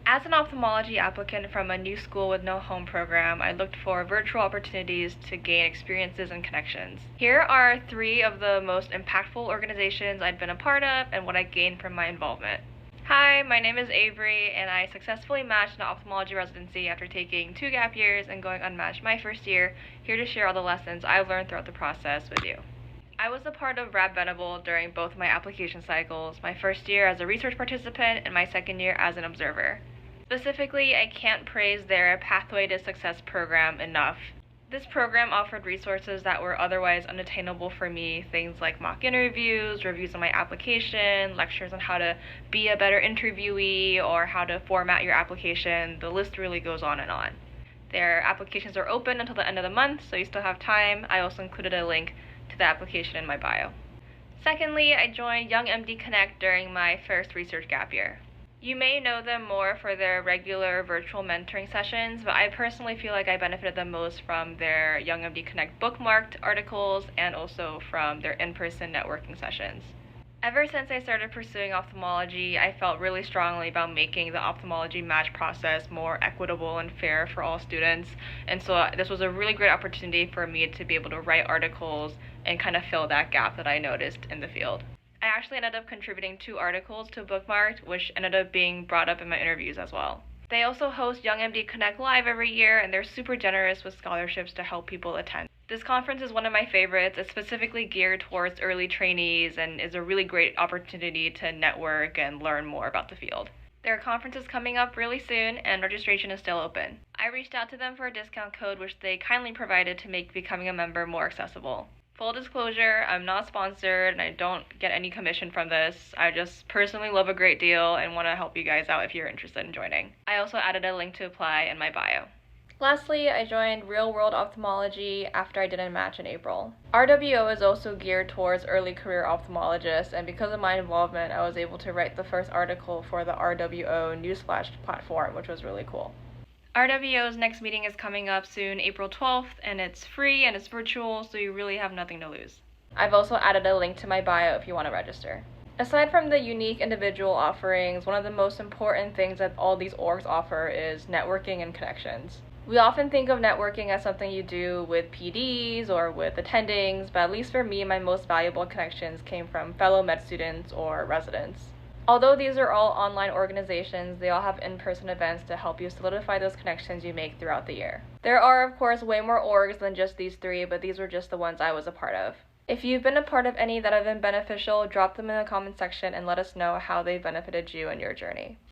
As an ophthalmology applicant from a new school with no home program, I looked for virtual opportunities to gain experiences and connections. Here are 3 of the most impactful organizations I'd been a part of and what I gained from my involvement. Hi, my name is Avery, and I successfully matched an ophthalmology residency after taking 2 gap years and going unmatched my first year, here to share all the lessons I've learned throughout the process with you. I was a part of Rad Venable during both my application cycles, my first year as a research participant and my second year as an observer. Specifically, I can't praise their Pathway to Success program enough. This program offered resources that were otherwise unattainable for me, things like mock interviews, reviews on my application, lectures on how to be a better interviewee, or how to format your application. The list really goes on and on. Their applications are open until the end of the month, so you still have time. I also included a link to the application in my bio. Secondly, I joined Young MD Connect during my first research gap year. You may know them more for their regular virtual mentoring sessions, but I personally feel like I benefited the most from their Young MD Connect bookmarked articles and also from their in-person networking sessions. Ever since I started pursuing ophthalmology, I felt really strongly about making the ophthalmology match process more equitable and fair for all students, and so this was a really great opportunity for me to be able to write articles and kind of fill that gap that I noticed in the field. I actually ended up contributing 2 articles to Bookmarked, which ended up being brought up in my interviews as well. They also host Young MD Connect Live every year, and they're super generous with scholarships to help people attend. This conference is one of my favorites. It's specifically geared towards early trainees and is a really great opportunity to network and learn more about the field. Their conference is coming up really soon, and registration is still open. I reached out to them for a discount code, which they kindly provided to make becoming a member more accessible. Full disclosure, I'm not sponsored and I don't get any commission from this. I just personally love a great deal and want to help you guys out if you're interested in joining. I also added a link to apply in my bio. Lastly, I joined Real World Ophthalmology after I didn't match in April. RWO is also geared towards early career ophthalmologists, and because of my involvement, I was able to write the first article for the RWO Newsflash platform, which was really cool. RWO's next meeting is coming up soon, April 12th, and it's free and it's virtual, so you really have nothing to lose. I've also added a link to my bio if you want to register. Aside from the unique individual offerings, one of the most important things that all these orgs offer is networking and connections. We often think of networking as something you do with PDs or with attendings, but at least for me, my most valuable connections came from fellow med students or residents. Although these are all online organizations, they all have in-person events to help you solidify those connections you make throughout the year. There are, of course, way more orgs than just these 3, but these were just the ones I was a part of. If you've been a part of any that have been beneficial, drop them in the comment section and let us know how they benefited you in your journey.